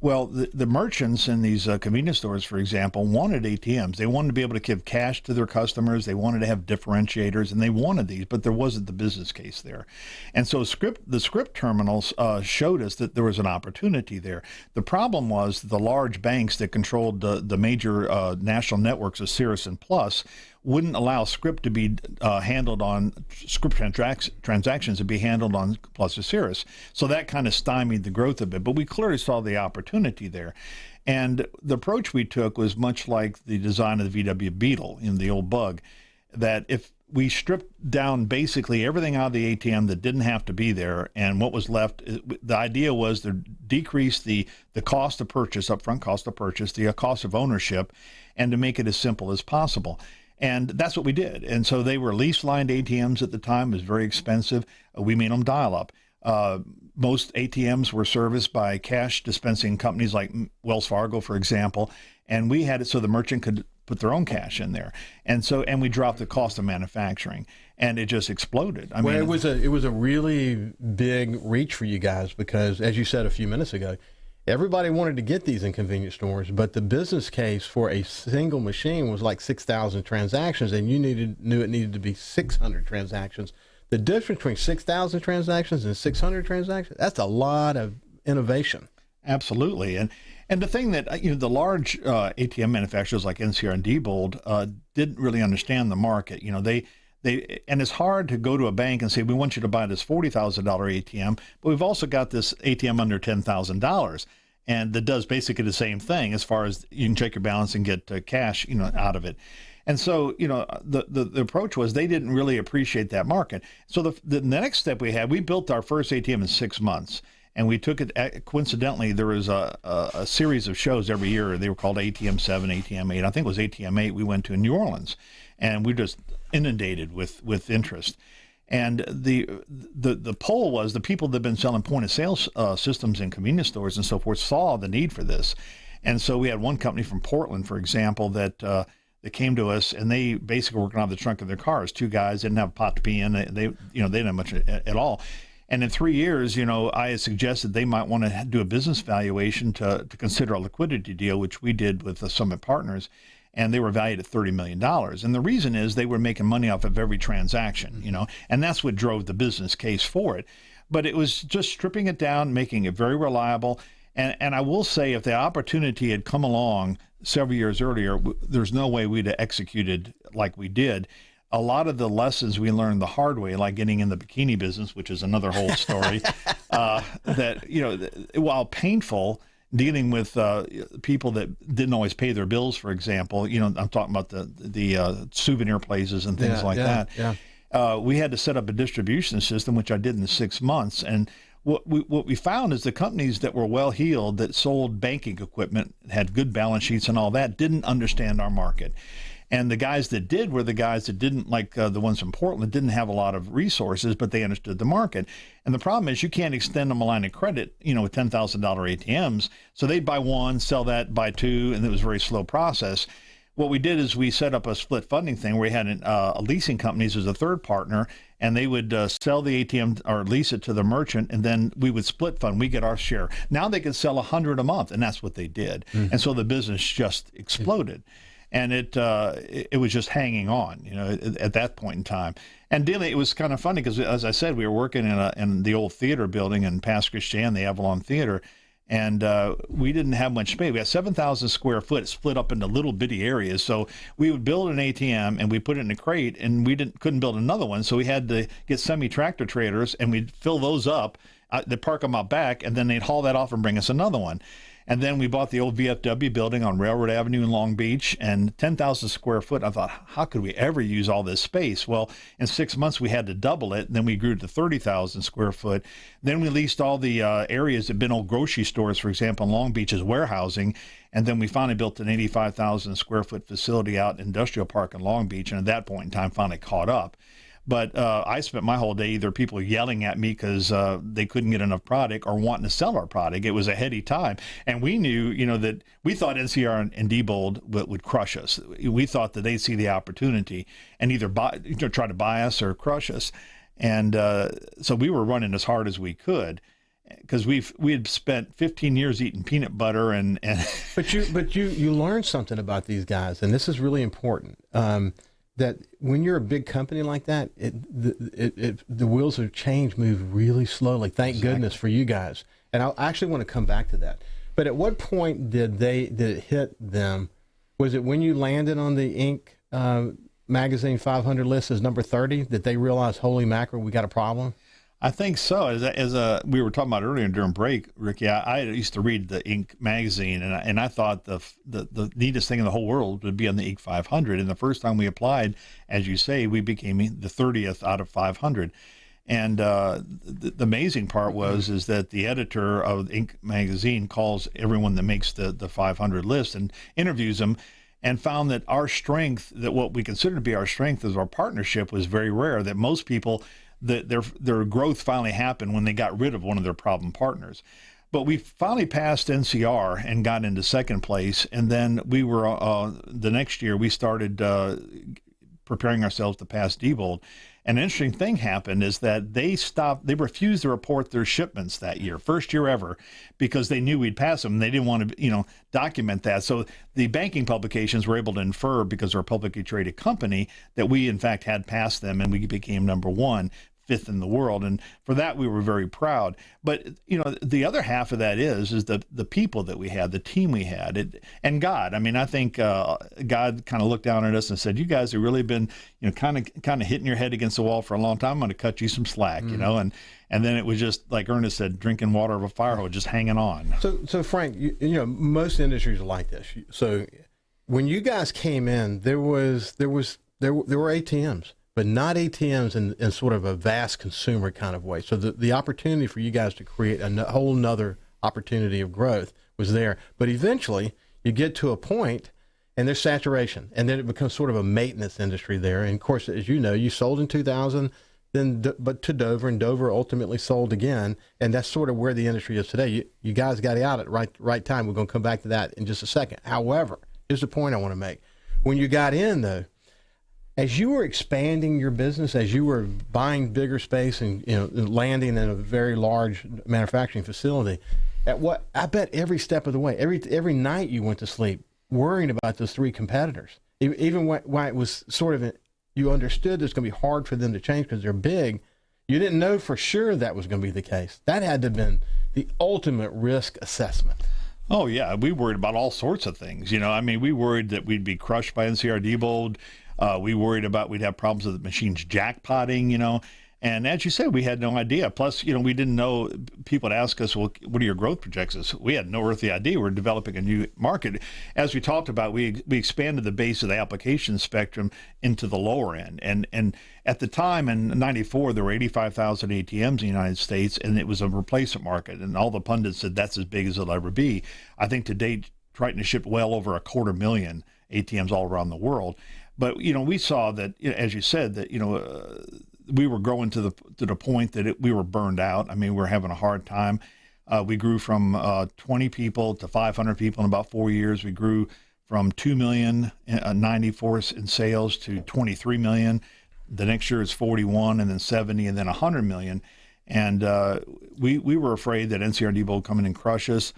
S3: Well, the merchants in these convenience stores, for example, wanted ATMs. They wanted to be able to give cash to their customers. They wanted to have differentiators, and they wanted these, but there wasn't the business case there. And so the script terminals showed us that there was an opportunity there. The problem was the large banks that controlled the major national networks of Cirrus and Plus wouldn't allow script to be handled on script transactions to be handled on Plus or Cirrus. So that kind of stymied the growth of it. But we clearly saw the opportunity there. And the approach we took was much like the design of the VW Beetle in the old Bug, that if we stripped down basically everything out of the ATM that didn't have to be there, and what was left, the idea was to decrease the cost of purchase, upfront cost of purchase, the cost of ownership, and to make it as simple as possible. And that's what we did. And so they were lease-lined ATMs at the time. It was very expensive. We made them dial-up. most ATMs were serviced by cash dispensing companies like Wells Fargo, for example, and we had it so the merchant could put their own cash in there, and we dropped the cost of manufacturing, and it just exploded. I mean,
S2: it was a really big reach for you guys because, as you said a few minutes ago, everybody wanted to get these in convenience stores, but the business case for a single machine was like 6,000 transactions, and you knew it needed to be 600 transactions. The difference between 6,000 transactions and 600 transactions, that's a lot of innovation.
S3: Absolutely. And the thing that, the large ATM manufacturers like NCR and Diebold didn't really understand the market. And it's hard to go to a bank and say, we want you to buy this $40,000 ATM, but we've also got this ATM under $10,000. And that does basically the same thing as far as you can check your balance and get cash, out of it. And so, the approach was they didn't really appreciate that market. So the next step we had, we built our first ATM in 6 months. And we took it, coincidentally, there was a series of shows every year. They were called ATM 7, ATM 8. I think it was ATM 8 we went to in New Orleans. And we just inundated with interest. And the poll was the people that have been selling point-of-sale systems in convenience stores and so forth saw the need for this. And so we had one company from Portland, for example, that came to us, and they basically working out of the trunk of their cars. Two guys didn't have a pot to pee in. They didn't have much at all. And in 3 years, I had suggested they might want to do a business valuation to consider a liquidity deal, which we did with the Summit Partners, and they were valued at $30 million. And the reason is they were making money off of every transaction, and that's what drove the business case for it. But it was just stripping it down, making it very reliable. And I will say, if the opportunity had come along several years earlier, there's no way we'd have executed like we did. A lot of the lessons we learned the hard way, like getting in the bikini business, which is another whole story, while painful, dealing with people that didn't always pay their bills, for example, I'm talking about the souvenir places and things like that. Yeah. We had to set up a distribution system, which I did in 6 months. And what we found is the companies that were well-heeled, that sold banking equipment, had good balance sheets and all that, didn't understand our market. And the guys that did were the guys that didn't, like the ones from Portland, didn't have a lot of resources, but they understood the market. And the problem is you can't extend them a line of credit, with $10,000 ATMs. So they'd buy one, sell that, buy two, and it was a very slow process. What we did is we set up a split funding thing where we had a leasing companies as a third partner, and they would sell the ATM or lease it to the merchant, and then we would split fund. We get our share. Now they could sell 100 a month, and that's what they did. Mm-hmm. And so the business just exploded. And it was just hanging on, at that point in time. And it was kind of funny because, as I said, we were working in the old theater building in Pass Christian, the Avalon Theater, and we didn't have much space. We had 7,000 square foot split up into little bitty areas. So we would build an ATM and we put it in a crate, and we couldn't build another one. So we had to get semi-tractor trailers, and we'd fill those up. They'd park them out back, and then they'd haul that off and bring us another one. And then we bought the old VFW building on Railroad Avenue in Long Beach, and 10,000 square foot. I thought, how could we ever use all this space? Well, in 6 months, we had to double it. And then we grew to 30,000 square foot. Then we leased all the areas that had been old grocery stores, for example, in Long Beach as warehousing. And then we finally built an 85,000 square foot facility out in Industrial Park in Long Beach. And at that point in time, finally caught up. But I spent my whole day either people yelling at me because they couldn't get enough product or wanting to sell our product. It was a heady time. And we knew, that we thought NCR and Diebold would crush us. We thought that they'd see the opportunity and either try to buy us or crush us. And so we were running as hard as we could because we had spent 15 years eating peanut butter and
S2: But you learned something about these guys, and this is really important. That when you're a big company like that, the wheels of change move really slowly. Thank goodness for you guys. And I actually want to come back to that. But at what point did it hit them? Was it when you landed on the Inc. Magazine 500 list as number 30 that they realized, holy mackerel, we got a problem?
S3: I think so. As we were talking about earlier during break, Ricky, I used to read the Inc. magazine, and I thought the neatest thing in the whole world would be on the Inc. 500. And the first time we applied, as you say, we became the 30th out of 500. And the amazing part is that the editor of Inc. magazine calls everyone that makes the 500 list and interviews them, and found that our strength, that what we consider to be our strength is our partnership, was very rare. That most people their growth finally happened when they got rid of one of their problem partners. But we finally passed NCR and got into second place. And then we were, the next year, we started preparing ourselves to pass Diebold. An interesting thing happened is that they refused to report their shipments that year, first year ever, because they knew we'd pass them. They didn't want to, document that. So the banking publications were able to infer, because we're a publicly traded company, that we in fact had passed them, and we became number one, fifth in the world. And for that, we were very proud. But, the other half of that is the people that we had, the team we had, and God. I mean, I think God kind of looked down at us and said, you guys have really been, kind of hitting your head against the wall for a long time. I'm going to cut you some slack, and then it was just, like Ernest said, drinking water of a fire hose, just hanging on.
S2: So Frank, most industries are like this. So when you guys came in, there were ATMs. But not ATMs in sort of a vast consumer kind of way. So the opportunity for you guys to create a whole nother opportunity of growth was there. But eventually you get to a point and there's saturation, and then it becomes sort of a maintenance industry there. And of course, as you know, you sold in 2000, but to Dover, and Dover ultimately sold again. And that's sort of where the industry is today. You guys got out at right time. We're going to come back to that in just a second. However, here's the point I want to make. When you got in, though, as you were expanding your business, as you were buying bigger space and landing in a very large manufacturing facility, I bet every step of the way, every night you went to sleep worrying about those three competitors. Even when it was sort of you understood it's going to be hard for them to change because they're big, you didn't know for sure that was going to be the case. That had to have been the ultimate risk assessment.
S3: Oh yeah, we worried about all sorts of things. We worried that we'd be crushed by NCR Diebold. We worried about we'd have problems with the machines jackpotting, and as you said, we had no idea. Plus, we didn't know. People would ask us, well, what are your growth projections? We had no earthly idea. We're developing a new market. As we talked about, we expanded the base of the application spectrum into the lower end. And at the time in 94, there were 85,000 ATMs in the United States, and it was a replacement market. And all the pundits said that's as big as it'll ever be. I think to date, Triton has shipped well over 250,000 ATMs all around the world. But we saw that, as you said, that we were growing to the point that we were burned out. We were having a hard time. We grew from 20 people to 500 people in about 4 years. We grew from 2 million in 94 in sales to 23 million. The next year is 41, and then 70, and then 100 million. And we were afraid that NCR Diebold would come in and crush us.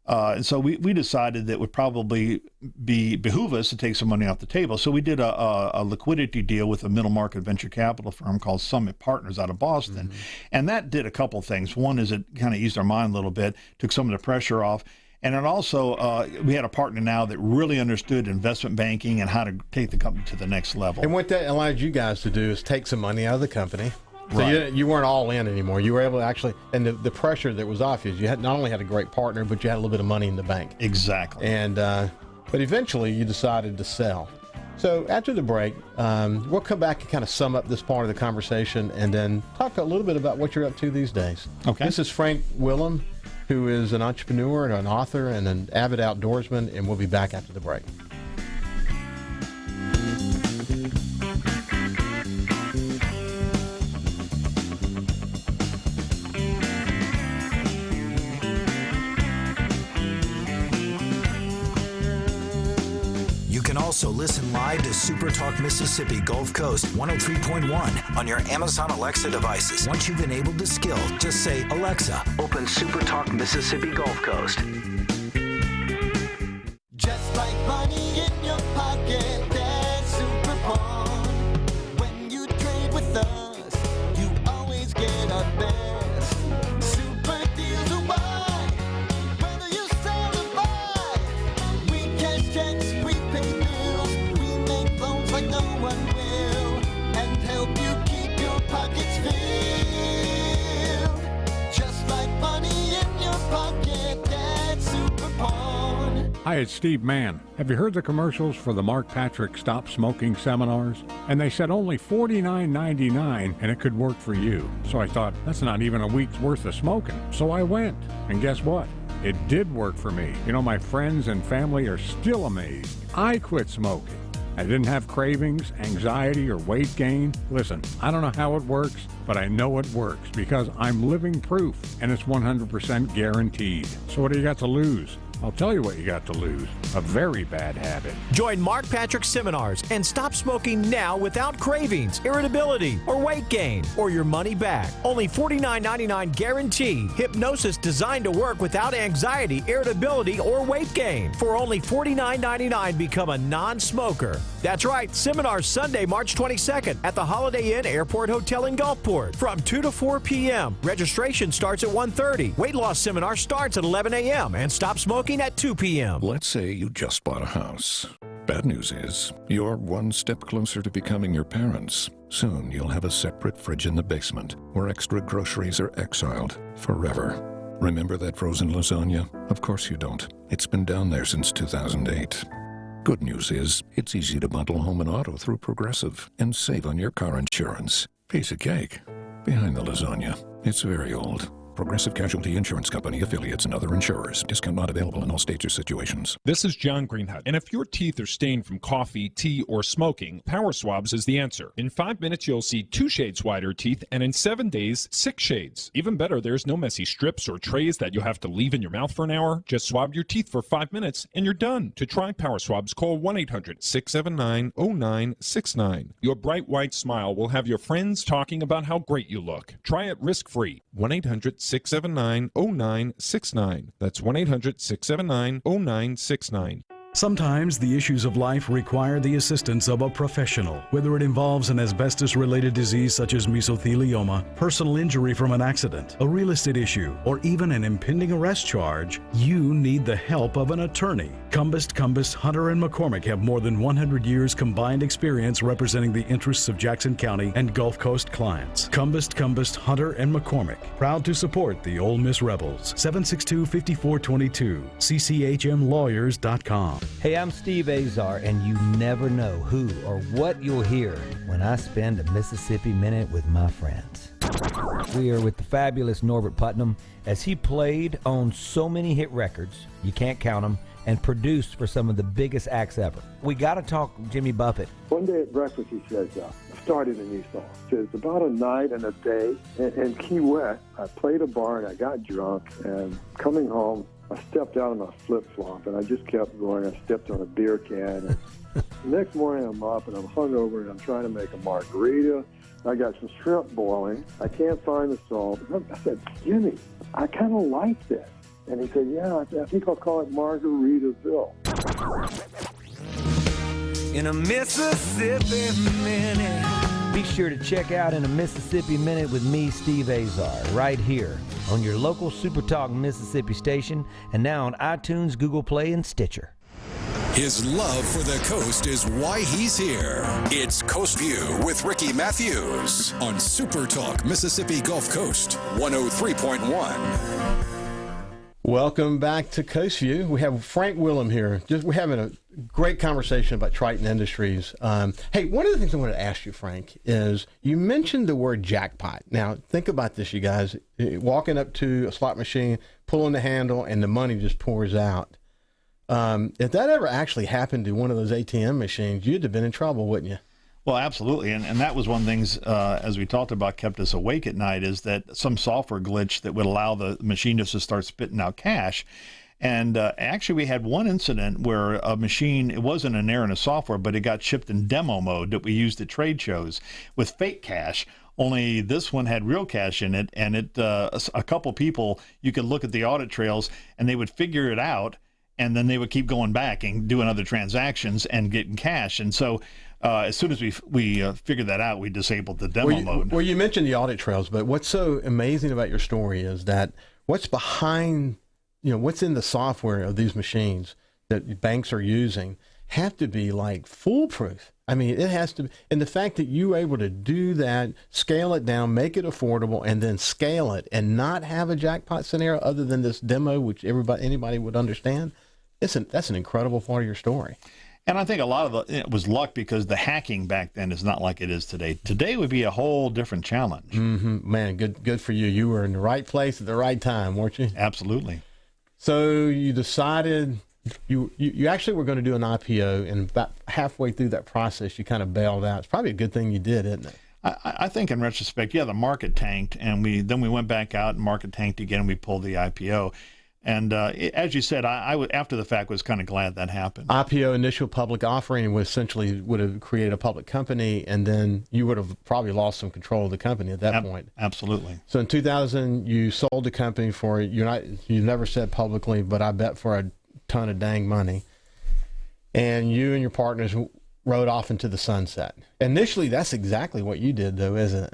S3: And so we decided that it would probably behoove us to take some money off the table. So we did a liquidity deal with a middle market venture capital firm called Summit Partners out of Boston. Mm-hmm. And that did a couple things. One is it kind of eased our mind a little bit, took some of the pressure off. And it also, we had a partner now that really understood investment banking and how to take the company to the next level.
S2: And what that allowed you guys to do is take some money out of the company. So
S3: right.
S2: you weren't all in anymore. You were able to actually, and the pressure that was off you had not only had a great partner, but you had a little bit of money in the bank.
S3: Exactly.
S2: And but eventually you decided to sell. So after the break, we'll come back and kind of sum up this part of the conversation and then talk a little bit about what you're up to these days.
S3: Okay.
S2: This is Frank Willem, who is an entrepreneur and an author and an avid outdoorsman, and we'll be back after the break.
S4: Also listen live to SuperTalk Mississippi Gulf Coast 103.1 on your Amazon Alexa devices. Once you've enabled the skill, just say, Alexa, open SuperTalk Mississippi Gulf Coast.
S18: Just like money in your pocket, that's super fun. When you trade with us, you always get our best. Super deals are why. Whether you sell or buy, we cash checks, we pay bills, we make loans like no one will, and help you keep your pockets filled. Just like money in your pocket, that's super fun.
S19: Hi, it's Steve Mann. Have you heard the commercials for the Mark Patrick Stop Smoking seminars? And they said only $49.99 and it could work for you. So I thought, that's not even a week's worth of smoking. So I went. And guess what? It did work for me. You know, my friends and family are still amazed. I quit smoking. I didn't have cravings, anxiety, or weight gain. Listen, I don't know how it works, but I know it works because I'm living proof, and it's 100% guaranteed. So what do you got to lose? I'll tell you what you got to lose. A very bad habit.
S20: Join Mark Patrick seminars and stop smoking now without cravings, irritability, or weight gain, or your money back. Only $49.99 guarantee. Hypnosis designed to work without anxiety, irritability, or weight gain. For only $49.99, become a non-smoker. That's right. Seminars Sunday, March 22nd at the Holiday Inn Airport Hotel in Gulfport from 2 to 4 p.m. Registration starts at 1:30. Weight loss seminar starts at 11 a.m. and stop smoking at 2 p.m.
S21: Let's say you just bought a house. Bad news is, you're one step closer to becoming your parents. Soon you'll have a separate fridge in the basement where extra groceries are exiled forever. Remember that frozen lasagna? Of course you don't. It's been down there since 2008. Good news is, it's easy to bundle home and auto through Progressive and save on your car insurance. Piece of cake. Behind the lasagna, it's very old. Progressive Casualty Insurance Company, affiliates, and other insurers. Discount not available in all states or situations.
S22: This is John Greenhut, and if your teeth are stained from coffee, tea, or smoking, Power Swabs is the answer. In 5 minutes, you'll see 2 shades whiter teeth, and in 7 days, 6 shades. Even better, there's no messy strips or trays that you'll have to leave in your mouth for an hour. Just swab your teeth for 5 minutes, and you're done. To try Power Swabs, call 1-800-679-0969. Your bright white smile will have your friends talking about how great you look. Try it risk-free. 1-800-679-0969. That's 1-800-679-0969.
S23: Sometimes the issues of life require the assistance of a professional. Whether it involves an asbestos-related disease such as mesothelioma, personal injury from an accident, a real estate issue, or even an impending arrest charge, you need the help of an attorney. Cumbest, Hunter, and McCormick have more than 100 years combined experience representing the interests of Jackson County and Gulf Coast clients. Cumbest, Hunter, and McCormick. Proud to support the Ole Miss Rebels. 762-5422. CCHMlawyers.com.
S24: Hey, I'm Steve Azar, and you never know who or what you'll hear when I spend a Mississippi Minute with my friends. We are with the fabulous Norbert Putnam as he played on so many hit records, you can't count them, and produced for some of the biggest acts ever. We got to talk Jimmy Buffett.
S25: One day at breakfast, he says, I started a new song. He says, about a night and a day in Key West, I played a bar and I got drunk, and coming home, I stepped out of my flip-flop, and I just kept going. I stepped on a beer can. And the next morning, I'm up, and I'm hungover, and I'm trying to make a margarita. I got some shrimp boiling. I can't find the salt. I said, Jimmy, I kind of like this. And he said, yeah, I think I'll call it Margaritaville.
S24: In a Mississippi Minute. Be sure to check out In a Mississippi Minute with me, Steve Azar, right here on your local SuperTalk Mississippi station, and now on iTunes, Google Play, and Stitcher.
S1: His love for the coast is why he's here. It's Coast View with Ricky Matthews on SuperTalk Mississippi Gulf Coast 103.1.
S2: Welcome back to Coast View. We have Frank Willem here. We're having a great conversation about Triton Industries. Hey, one of the things I want to ask you, Frank, is you mentioned the word jackpot. Now, think about this, you guys. Walking up to a slot machine, pulling the handle, and the money just pours out. If that ever actually happened to one of those ATM machines, you'd have been in trouble, wouldn't you?
S3: Well, absolutely. And that was one of the things, as we talked about, kept us awake at night, is that some software glitch that would allow the machinist to start spitting out cash. And actually, we had one incident where a machine, it wasn't an error in the software, but it got shipped in demo mode that we used at trade shows with fake cash. Only this one had real cash in it, and a couple people, you could look at the audit trails, and they would figure it out, and then they would keep going back and doing other transactions and getting cash. And so as soon as we figured that out, we disabled the demo mode.
S2: Well, you mentioned the audit trails, but what's so amazing about your story is that what's behind, what's in the software of these machines that banks are using have to be like foolproof. I mean, it has to be. And the fact that you were able to do that, scale it down, make it affordable, and then scale it and not have a jackpot scenario other than this demo, which anybody would understand, that's an incredible part of your story.
S3: And I think a lot of it was luck, because the hacking back then is not like it is today. Today would be a whole different challenge.
S2: Mm-hmm. Man, good for you. You were in the right place at the right time, weren't you?
S3: Absolutely.
S2: So you decided you actually were going to do an IPO, and about halfway through that process, you kind of bailed out. It's probably a good thing you did, isn't it?
S3: I think in retrospect, yeah, the market tanked, and we went back out and market tanked again, and we pulled the IPO. And as you said, I after the fact was kind of glad that happened.
S2: IPO, initial public offering, would have created a public company, and then you would have probably lost some control of the company at that point.
S3: Absolutely.
S2: So in 2000, you sold the company for, you never said publicly, but I bet for a ton of dang money. And you and your partners rode off into the sunset. Initially, that's exactly what you did, though, isn't it?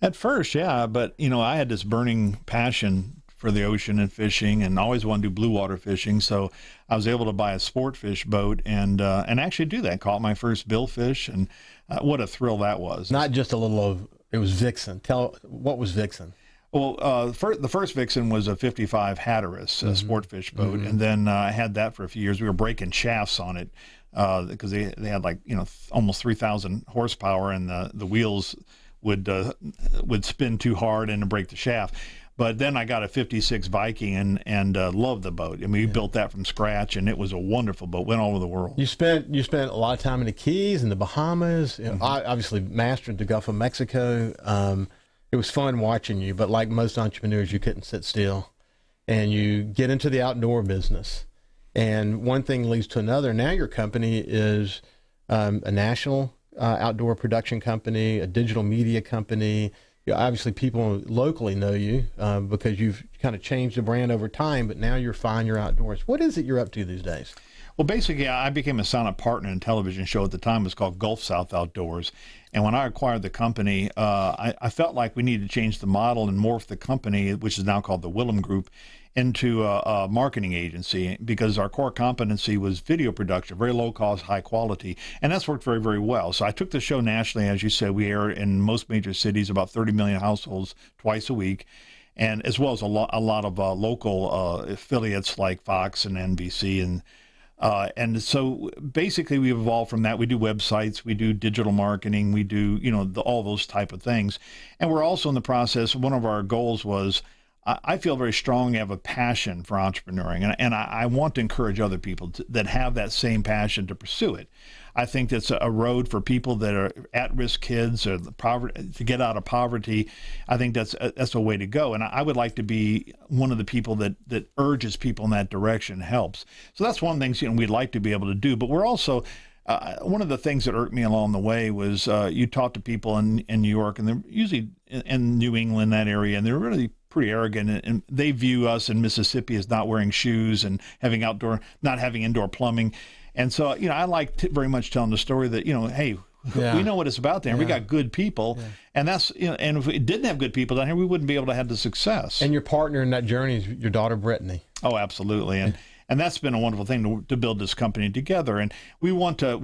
S3: At first, yeah, but I had this burning passion for the ocean and fishing, and always wanted to do blue water fishing. So I was able to buy a sport fish boat and actually do that. Caught my first billfish, and what a thrill that was.
S2: Not just a little of, it was Vixen. What was Vixen?
S3: Well, the first Vixen was a 55 Hatteras, a sport fish boat, and then I had that for a few years. We were breaking shafts on it because they had almost 3,000 horsepower, and the wheels would spin too hard and break the shaft. But then I got a 56 Viking and loved the boat. I mean, we built that from scratch, and it was a wonderful boat. Went all over the world.
S2: You spent a lot of time in the Keys and the Bahamas. Obviously, mastered the Gulf of Mexico. It was fun watching you, but like most entrepreneurs, you couldn't sit still. And you get into the outdoor business, and one thing leads to another. Now your company is a national outdoor production company, a digital media company. Obviously, people locally know you because you've kind of changed the brand over time, but now you're fine, you're outdoors. What is it you're up to these days?
S3: Well, basically, I became a silent partner in a television show at the time. It was called Gulf South Outdoors. And when I acquired the company, I felt like we needed to change the model and morph the company, which is now called the Willem Group, into a marketing agency, because our core competency was video production, very low cost, high quality, and that's worked very, very well. So I took the show nationally. As you said, we air in most major cities, about 30 million households twice a week, and as well as a lot of local affiliates like Fox and NBC, and so basically we've evolved from that. We do websites, we do digital marketing, we do all those type of things, and we're also in the process. One of our goals was, I feel very strongly I have a passion for entrepreneuring, and I want to encourage other people that have that same passion to pursue it. I think that's a road for people that are at-risk kids or to get out of poverty. I think that's a way to go, and I would like to be one of the people that urges people in that direction, helps. So that's one of the things we'd like to be able to do. But we're also one of the things that irked me along the way was you talk to people in New York, and they're usually in New England, that area, and they're really pretty arrogant, and they view us in Mississippi as not wearing shoes and not having indoor plumbing. And so, I like very much telling the story that, hey, we know what it's about there. We got good people, and that's, and if we didn't have good people down here, we wouldn't be able to have the success.
S2: And your partner in that journey is your daughter, Brittany.
S3: Oh, absolutely. And that's been a wonderful thing to build this company together. And we want to,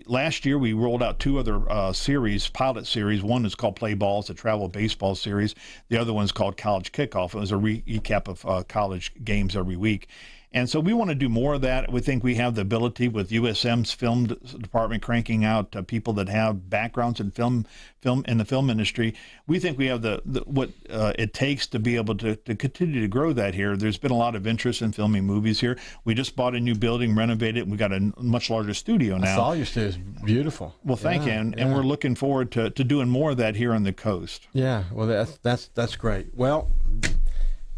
S3: last year we rolled out two other pilot series. One is called Play Ball. It's a travel baseball series. The other one is called College Kickoff. It was a recap of college games every week. And so we want to do more of that. We think we have the ability with USM's film department cranking out people that have backgrounds in film in the film industry. We think we have what it takes to be able to continue to grow that here. There's been a lot of interest in filming movies here. We just bought a new building, renovated it, and we got a much larger studio now.
S2: I saw your studio. It's beautiful.
S3: Well, thank you. And we're looking forward to doing more of that here on the coast.
S2: Yeah, well, that's great. Well,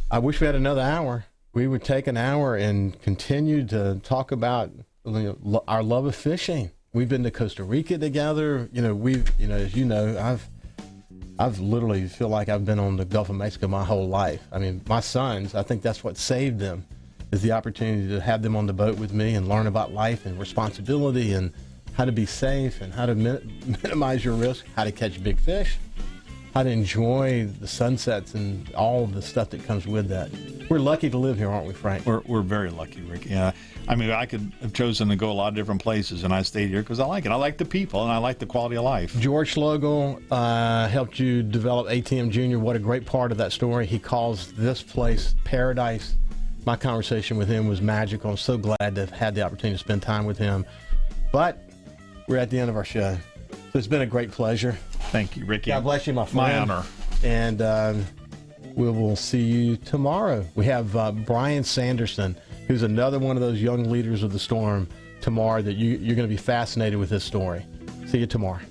S2: I wish we had another hour. We would take an hour and continue to talk about our love of fishing. We've been to Costa Rica together. As you know, I've literally feel like I've been on the Gulf of Mexico my whole life. I mean, my sons, I think that's what saved them, is the opportunity to have them on the boat with me and learn about life and responsibility and how to be safe and how to minimize your risk, how to catch big fish, how to enjoy the sunsets and all of the stuff that comes with that. We're lucky to live here, aren't we, Frank?
S3: We're very lucky, Rick. Yeah, I mean, I could have chosen to go a lot of different places, and I stayed here because I like it. I like the people, and I like the quality of life.
S2: George Schlegel helped you develop ATM Junior. What a great part of that story. He calls this place paradise. My conversation with him was magical. I'm so glad to have had the opportunity to spend time with him. But we're at the end of our show. So it's been a great pleasure.
S3: Thank you, Ricky.
S2: God bless you, my friend.
S3: My honor.
S2: And we will see you tomorrow. We have Brian Sanderson, who's another one of those young leaders of the storm tomorrow that you're going to be fascinated with his story. See you tomorrow.